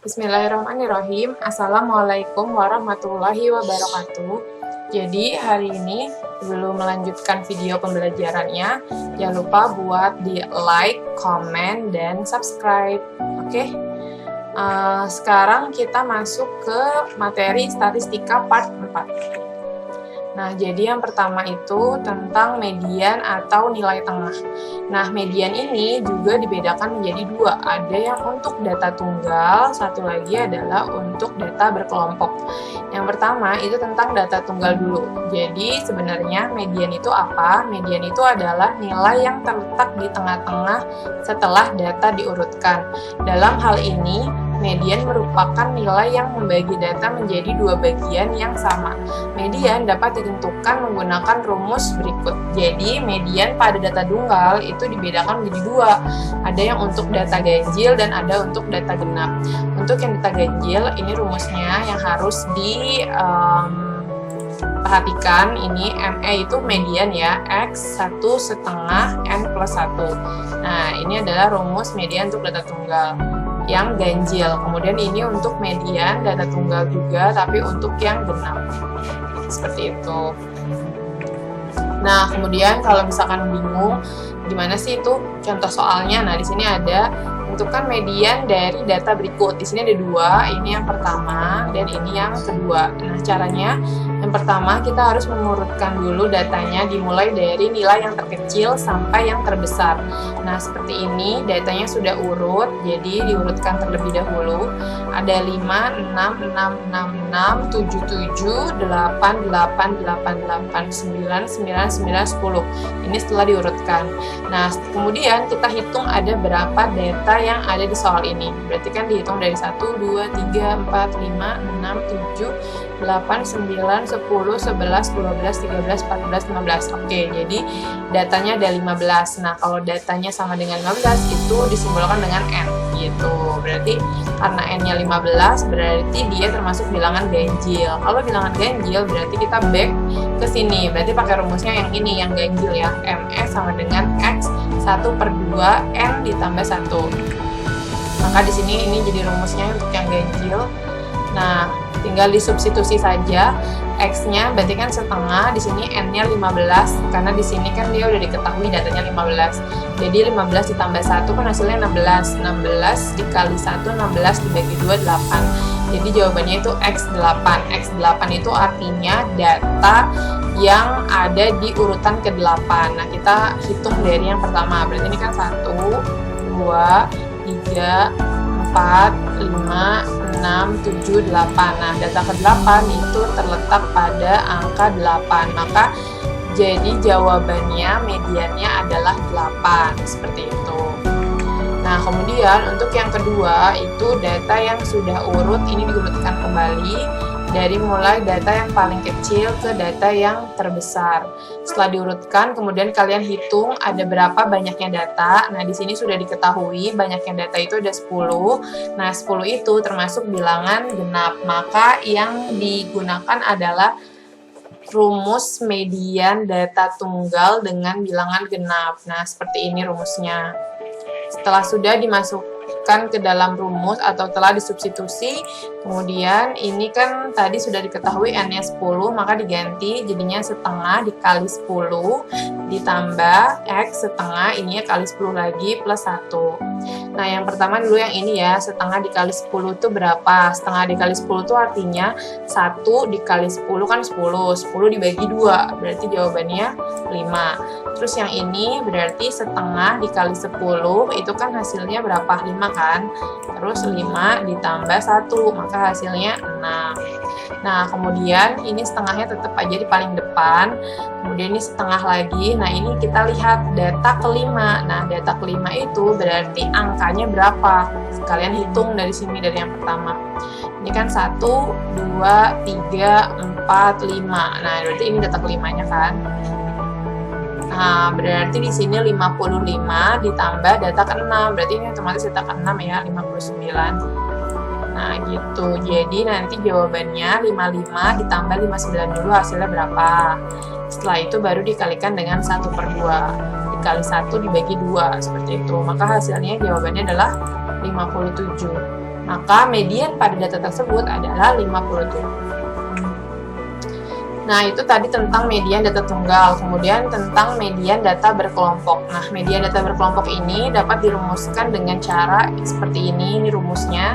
Bismillahirrahmanirrahim. Assalamualaikum warahmatullahi wabarakatuh. Jadi hari ini sebelum melanjutkan video pembelajarannya, jangan lupa buat di like, comment, dan subscribe. Oke? Sekarang kita masuk ke materi statistika part 4. Nah, jadi yang pertama itu tentang median atau nilai tengah. Nah, median ini juga dibedakan menjadi dua. Ada yang untuk data tunggal, satu lagi adalah untuk data berkelompok. Yang pertama itu tentang data tunggal dulu. Jadi, sebenarnya median itu apa? Median itu adalah nilai yang terletak di tengah-tengah setelah data diurutkan. Dalam hal ini, median merupakan nilai yang membagi data menjadi dua bagian yang sama. Median dapat ditentukan menggunakan rumus berikut. Jadi, median pada data tunggal itu dibedakan menjadi dua. Ada yang untuk data ganjil dan ada untuk data genap. Untuk yang data ganjil, ini rumusnya yang harus perhatikan. Ini ME itu median ya, X 1/2 N plus 1. Nah, ini adalah rumus median untuk data tunggal yang ganjil. Kemudian ini untuk median data tunggal juga, tapi untuk yang genap. Seperti itu. Nah, kemudian kalau misalkan bingung gimana sih itu contoh soalnya, nah di sini ada tentukan median dari data berikut. Di sini ada dua, ini yang pertama dan ini yang kedua. Nah, caranya yang pertama kita harus mengurutkan dulu datanya dimulai dari nilai yang terkecil sampai yang terbesar. Nah, seperti ini datanya sudah urut, jadi diurutkan terlebih dahulu. Ada 5, 6, 6, 6, 6, 7, 7, 8, 8, 8, 8, 9, 9, 9, 10. Ini setelah diurutkan. Nah, kemudian kita hitung ada berapa data yang ada di soal ini. Berarti kan dihitung dari 1, 2, 3, 4, 5, 6, 7, 8, 9, 10, 11, 12, 13, 14, 15. Oke, jadi datanya ada 15. Nah, kalau datanya sama dengan 15 itu disimbolkan dengan N gitu. Berarti karena N-nya 15 berarti dia termasuk bilangan ganjil. Kalau bilangan ganjil berarti kita back ke sini. Berarti pakai rumusnya yang ini, yang ganjil ya. ME sama dengan X 1/2 N ditambah 1. Maka di sini ini jadi rumusnya untuk yang ganjil. Nah, tinggal disubstitusi saja. X-nya berarti kan setengah, di sini N-nya 15 karena di sini kan dia udah diketahui datanya 15. Jadi 15 ditambah 1 kan hasilnya 16. 16 dikali 1, 16 dibagi 2, 8. Jadi jawabannya itu X8. X8 itu artinya data yang ada di urutan ke-8. Nah, kita hitung dari yang pertama. Berarti ini kan 1, 2, 3, 4, 5, 6, 7, 8. Nah, data ke-8 itu terletak pada angka 8. Maka jadi jawabannya mediannya adalah 8. Seperti itu. Nah, kemudian untuk yang kedua itu data yang sudah urut, ini diurutkan kembali dari mulai data yang paling kecil ke data yang terbesar. Setelah diurutkan, kemudian kalian hitung ada berapa banyaknya data. Nah, di sini sudah diketahui banyaknya data itu ada 10. Nah, 10 itu termasuk bilangan genap. Maka yang digunakan adalah rumus median data tunggal dengan bilangan genap. Nah, seperti ini rumusnya. Setelah sudah dimasukkan ke dalam rumus atau telah disubstitusi, kemudian ini kan tadi sudah diketahui N-nya 10, maka diganti jadinya setengah dikali 10 ditambah X setengah, ininya kali 10 lagi plus 1. Nah, yang pertama dulu yang ini ya, setengah dikali 10 itu berapa? Setengah dikali 10 itu artinya 1 dikali 10 kan 10, 10 dibagi 2, berarti jawabannya 5. Terus yang ini berarti setengah dikali 10, itu kan hasilnya berapa? 5 kan? Terus 5 ditambah 1, maka hasilnya 6. Nah, kemudian ini setengahnya tetap aja di paling depan, kemudian ini setengah lagi. Nah, ini kita lihat data kelima. Nah, data kelima itu berarti angkanya berapa? Kalian hitung dari sini, dari yang pertama. Ini kan 1, 2, 3, 4, 5. Nah, berarti ini data kelimanya kan? Nah, berarti di sini 55 ditambah data ke-6. Berarti ini otomatis data ke-6 ya, 59. Nah, gitu. Jadi nanti jawabannya 55 ditambah 59 dulu hasilnya berapa. Setelah itu baru dikalikan dengan 1/2. Dikali 1 dibagi 2, seperti itu. Maka hasilnya jawabannya adalah 57. maka median pada data tersebut adalah 57. Nah, itu tadi tentang median data tunggal. Kemudian tentang median data berkelompok. Nah, median data berkelompok ini dapat dirumuskan dengan cara seperti ini rumusnya.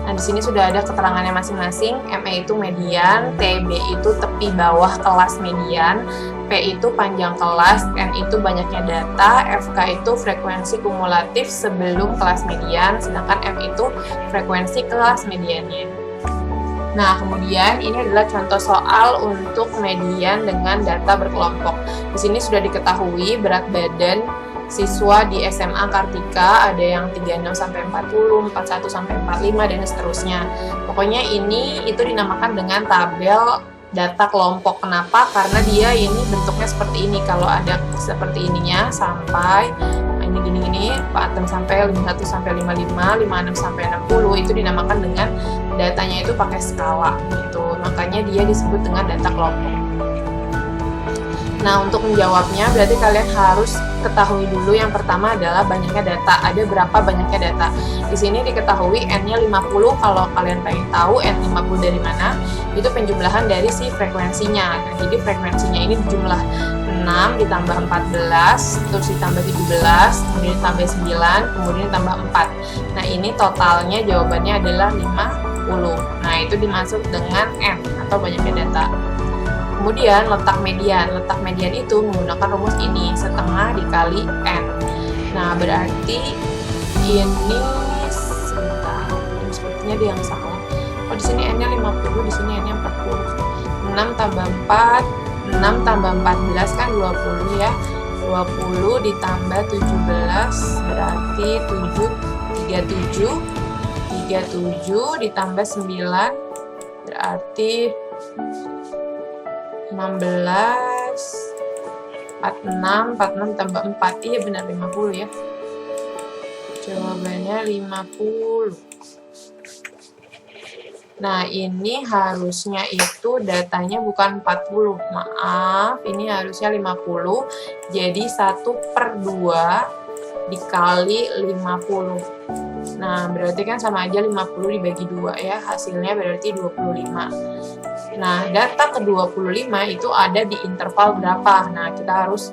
Nah, di sini sudah ada keterangannya masing-masing. ME itu median, TB itu tepi bawah kelas median, P itu panjang kelas, N itu banyaknya data, FK itu frekuensi kumulatif sebelum kelas median, sedangkan M itu frekuensi kelas mediannya. Nah, kemudian ini adalah contoh soal untuk median dengan data berkelompok. Di sini sudah diketahui berat badan siswa di SMA Kartika ada yang 36 sampai 40, 41 sampai 45 dan seterusnya. Pokoknya itu dinamakan dengan tabel data kelompok. Kenapa? Karena dia ini bentuknya seperti ini. Kalau ada seperti ininya sampai ini gini-gini, 46 sampai 51 sampai 55, 56 sampai 60 itu dinamakan dengan datanya itu pakai skala gitu. Makanya dia disebut dengan data kelompok. Nah, untuk menjawabnya berarti kalian harus ketahui dulu yang pertama adalah banyaknya data. Ada berapa banyaknya data? Di sini diketahui N-nya 50. Kalau kalian pengen tahu N 50 dari mana, itu penjumlahan dari si frekuensinya. Nah, jadi frekuensinya ini jumlah 6 ditambah 14, terus ditambah 17, kemudian ditambah 9, kemudian ditambah 4. Nah, ini totalnya jawabannya adalah 50. Nah, itu dimaksud dengan N atau banyaknya data. Kemudian letak median. Letak median itu menggunakan rumus ini, setengah dikali N. Nah, berarti ini sebentar, sepertinya dia yang salah. Oh, di sini N-nya 50, di sini N-nya 40. 6 tambah 4, 6 tambah 14 kan 20 ya. 20 ditambah 17 berarti 37. 37 ditambah 9 berarti 16, 46 tambah 4, iya benar 50 ya. Jawabannya 50. Nah, ini harusnya itu datanya bukan 40, maaf, ini harusnya 50, jadi 1/2 dikali 50. Nah, berarti kan sama aja 50 dibagi 2 ya, hasilnya berarti 25. Nah, data ke-25 itu ada di interval berapa? Nah, kita harus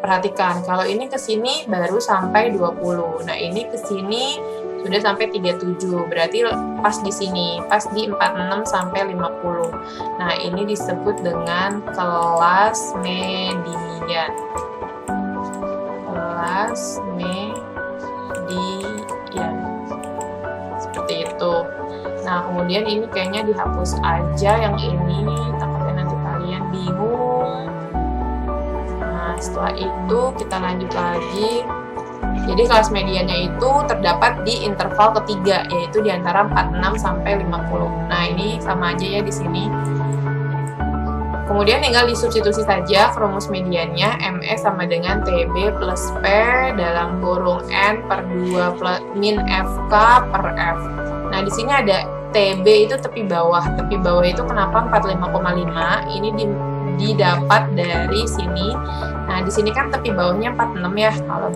perhatikan. Kalau ini ke sini baru sampai 20. Nah, ini ke sini sudah sampai 37. Berarti pas di sini, pas di 46 sampai 50. Nah, ini disebut dengan kelas median. Kelas median. Seperti itu. Nah, kemudian ini kayaknya dihapus aja yang ini, takutnya nanti kalian bingung. Nah, setelah itu kita lanjut lagi. Jadi kelas mediannya itu terdapat di interval ketiga, yaitu di antara 46 sampai 50. Nah, ini sama aja ya di sini. Kemudian tinggal disubstitusi saja rumus mediannya, ME sama dengan TB plus P dalam kurung N per 2 plus min FK per F. Nah, di sini ada TB itu tepi bawah. Tepi bawah itu kenapa 45,5? Ini didapat dari sini. Nah, di sini kan tepi bawahnya 46 ya. Kalau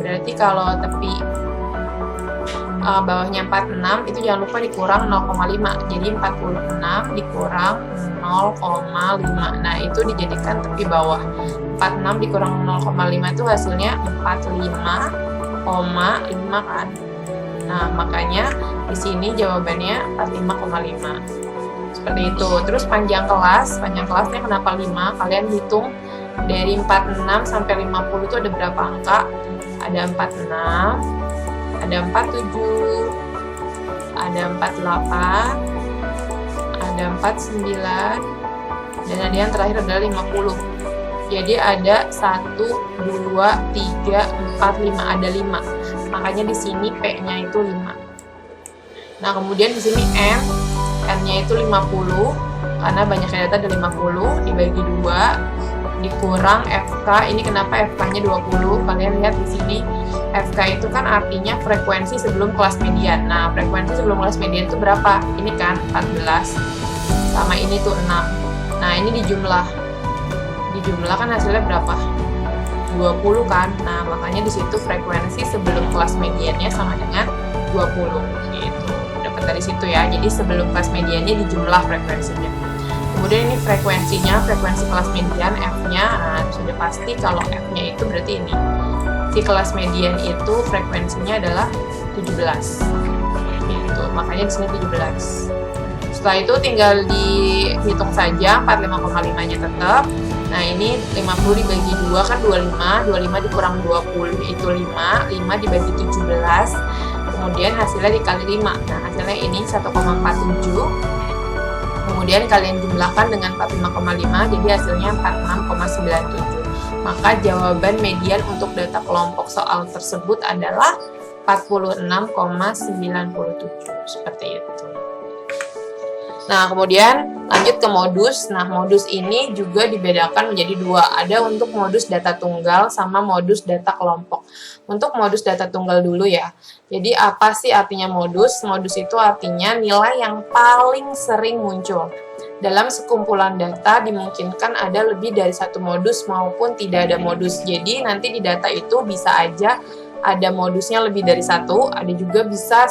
tepi bawahnya 46 itu jangan lupa dikurang 0,5. Jadi 46 dikurang 0,5. Nah, itu dijadikan tepi bawah. 46 dikurang 0,5 itu hasilnya 45,5 kan. Nah, makanya di sini jawabannya 45,5. Seperti itu. Terus panjang kelasnya kenapa 5? Kalian hitung dari 46 sampai 50 itu ada berapa angka? Ada 46, ada 47, ada 48, ada 49, dan ada yang terakhir adalah 50. Jadi ada 1, 2, 3, 4, 5, ada 5. Makanya di sini P-nya itu 5. Nah, kemudian di sini N-nya itu 50 karena banyaknya data ada 50 dibagi 2 dikurang FK. Ini kenapa FK-nya 20? Kalian lihat di sini FK itu kan artinya frekuensi sebelum kelas median. Nah, frekuensi sebelum kelas median itu berapa? Ini kan 14 sama ini tuh 6. Nah, ini dijumlah kan hasilnya berapa? 20 kan. Nah, makanya di situ frekuensi sebelum kelas mediannya sama dengan 20 gitu. Dapat dari situ ya. Jadi sebelum kelas mediannya dijumlah frekuensinya. Kemudian ini frekuensinya, frekuensi kelas median F-nya, nah sudah pasti kalau F-nya itu berarti ini. Si kelas median itu frekuensinya adalah 17. Gitu, makanya di sini 17. Setelah itu tinggal dihitung saja 45,5-nya tetap. Nah, ini 50 dibagi 2 kan 25, 25 dikurang 20 itu 5, 5 dibagi 17. Kemudian hasilnya dikali 5. Nah, hasilnya ini 1,47. Kemudian kalian jumlahkan dengan 45,5, jadi hasilnya 46,97. Maka jawaban median untuk data kelompok soal tersebut adalah 46,97. Seperti itu. Nah, kemudian lanjut ke modus. Nah, modus ini juga dibedakan menjadi dua. Ada untuk modus data tunggal sama modus data kelompok. Untuk modus data tunggal dulu ya. Jadi, apa sih artinya modus? Modus itu artinya nilai yang paling sering muncul. Dalam sekumpulan data dimungkinkan ada lebih dari satu modus maupun tidak ada modus. Jadi, nanti di data itu bisa aja ada modusnya lebih dari satu, ada juga bisa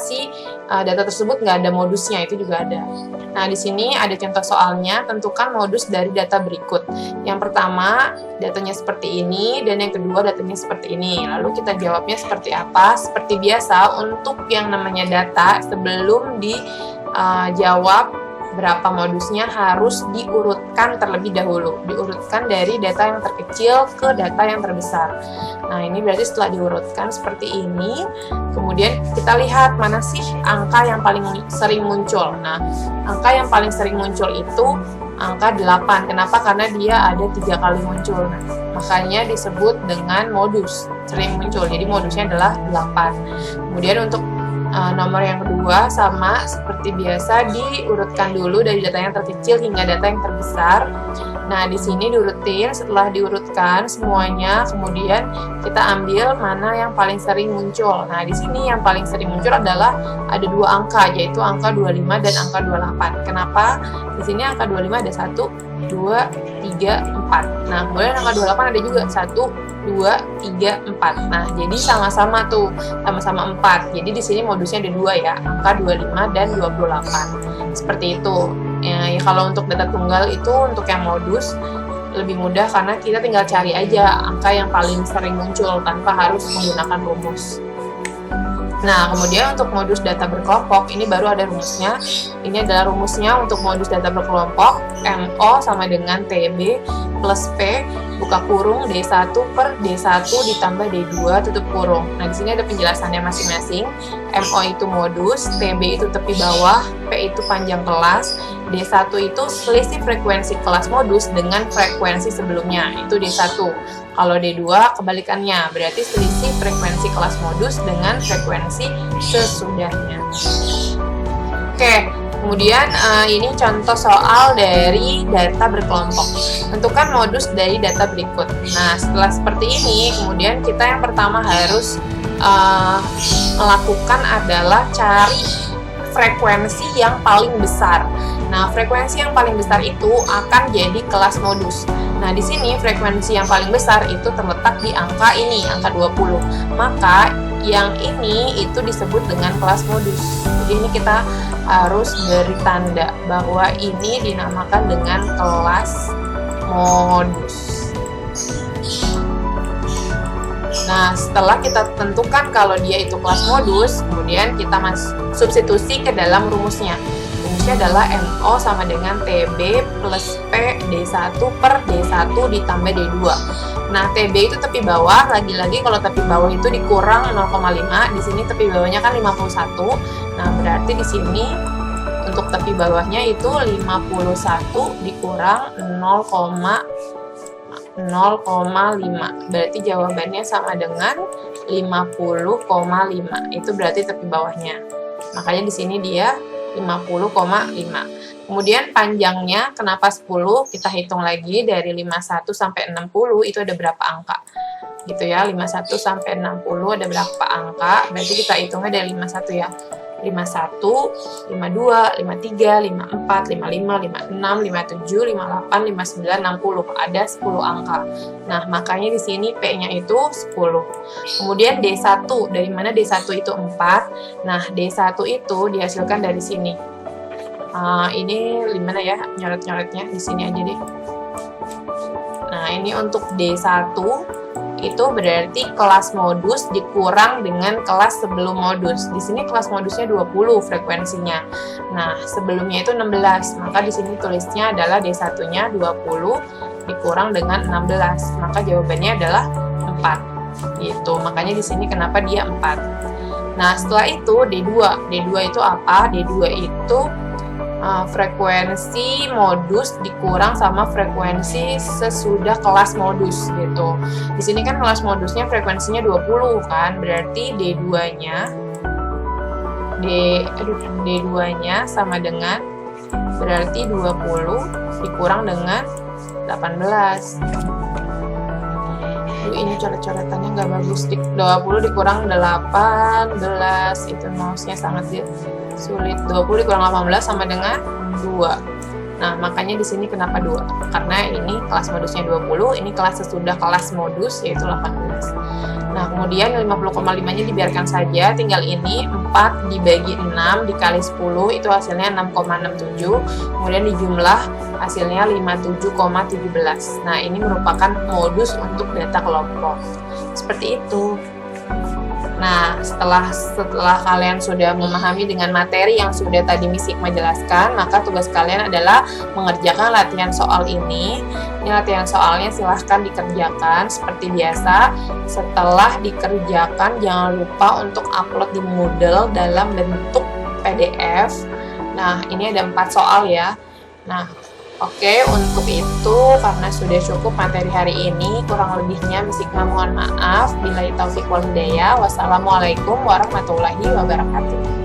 data tersebut nggak ada modusnya, itu juga ada. Nah, di sini ada contoh soalnya, tentukan modus dari data berikut. Yang pertama, datanya seperti ini, dan yang kedua, datanya seperti ini. Lalu kita jawabnya seperti apa? Seperti biasa, untuk yang namanya data, sebelum dijawab berapa modusnya harus diurutkan terlebih dahulu. Diurutkan dari data yang terkecil ke data yang terbesar. Nah, ini berarti setelah diurutkan seperti ini, kemudian kita lihat mana sih angka yang paling sering muncul. Nah, angka yang paling sering muncul itu angka 8. Kenapa? Karena dia ada 3 kali muncul. Nah, makanya disebut dengan modus sering muncul. Jadi modusnya adalah 8. Kemudian untuk nomor yang kedua sama seperti biasa, diurutkan dulu dari data yang terkecil hingga data yang terbesar. Nah, di sini diurutin, setelah diurutkan semuanya, kemudian kita ambil mana yang paling sering muncul. Nah, di sini yang paling sering muncul adalah ada 2 angka, yaitu angka 25 dan angka 28. Kenapa? Di sini angka 25 ada 1, 2, 3, 4. Nah, kemudian angka 28 ada juga 1, 2, 3, 4. Nah, jadi sama-sama 4. Jadi di sini modusnya ada 2 ya, angka 25 dan 28. Seperti itu. Ya, kalau untuk data tunggal itu untuk yang modus lebih mudah karena kita tinggal cari aja angka yang paling sering muncul tanpa harus menggunakan rumus. Nah, kemudian untuk modus data berkelompok, ini baru ada rumusnya. Ini adalah rumusnya untuk modus data berkelompok, MO sama dengan TB plus P, buka kurung, D1 per D1 ditambah D2 tutup kurung. Nah, di sini ada penjelasannya masing-masing. MO itu modus, TB itu tepi bawah, P itu panjang kelas, D1 itu selisih frekuensi kelas modus dengan frekuensi sebelumnya, itu D1. Kalau D2 kebalikannya, berarti selisih frekuensi kelas modus dengan frekuensi sesudahnya. Oke, kemudian ini contoh soal dari data berkelompok. Tentukan modus dari data berikut. Nah, setelah seperti ini, kemudian kita yang pertama harus melakukan adalah cari frekuensi yang paling besar. Nah, frekuensi yang paling besar itu akan jadi kelas modus. Nah, di sini frekuensi yang paling besar itu terletak di angka ini, angka 20. Maka yang ini itu disebut dengan kelas modus. Jadi ini kita harus beri tanda bahwa ini dinamakan dengan kelas modus. Nah, setelah kita tentukan kalau dia itu kelas modus, kemudian kita substitusi ke dalam rumusnya. Rumusnya adalah MO sama dengan TB plus P D1 per D1 ditambah D2. Nah, TB itu tepi bawah, lagi-lagi kalau tepi bawah itu dikurang 0,5, di sini tepi bawahnya kan 51. Nah, berarti di sini untuk tepi bawahnya itu 51 dikurang 0,5. Berarti jawabannya sama dengan 50,5. Itu berarti tepi bawahnya. Makanya di sini dia 50,5. Kemudian panjangnya kenapa 10? Kita hitung lagi dari 51 sampai 60 itu ada berapa angka? Gitu ya, 51 sampai 60 ada berapa angka? Berarti kita hitungnya dari 51 ya. 51, 52, 53, 54, 55, 56, 57, 58, 59, 60. Ada 10 angka. Nah, makanya di sini P-nya itu 10. Kemudian D1, dari mana D1 itu 4? Nah, D1 itu dihasilkan dari sini. Ini gimana ya nyoret-nyoretnya, di sini aja deh. Nah, ini untuk D1 itu berarti kelas modus dikurang dengan kelas sebelum modus. Di sini kelas modusnya 20 frekuensinya. Nah, sebelumnya itu 16. Maka di sini tulisnya adalah D1-nya 20 dikurang dengan 16. Maka jawabannya adalah 4. Gitu. Makanya di sini kenapa dia 4. Nah, setelah itu D2. D2 itu apa? D2 itu frekuensi modus dikurang sama frekuensi sesudah kelas modus gitu. Di sini kan kelas modusnya frekuensinya 20 kan, berarti D2-nya sama dengan berarti 20 dikurang dengan 18. Ini coret-coretannya nggak bagus. 20 dikurang 18, itu mouse-nya sangat sulit. 20 dikurang 18 sama dengan 2. Nah, makanya di sini kenapa 2? Karena ini kelas modusnya 20, ini kelas sesudah kelas modus yaitu 18. Nah, kemudian 50,5-nya dibiarkan saja, tinggal ini 4 dibagi 6 dikali 10 itu hasilnya 6,67. Kemudian dijumlah hasilnya 57,17. Nah, ini merupakan modus untuk data kelompok. Seperti itu. Nah, setelah kalian sudah memahami dengan materi yang sudah tadi Miss Hikmah jelaskan, maka tugas kalian adalah mengerjakan latihan soal ini. Ini latihan soalnya silahkan dikerjakan seperti biasa. Setelah dikerjakan, jangan lupa untuk upload di Moodle dalam bentuk PDF. Nah, ini ada 4 soal ya. Nah, oke, untuk itu karena sudah cukup materi hari ini, kurang lebihnya Miss Hikmah mohon maaf. Billahi taufiq wal hidayah. Wassalamualaikum warahmatullahi wabarakatuh.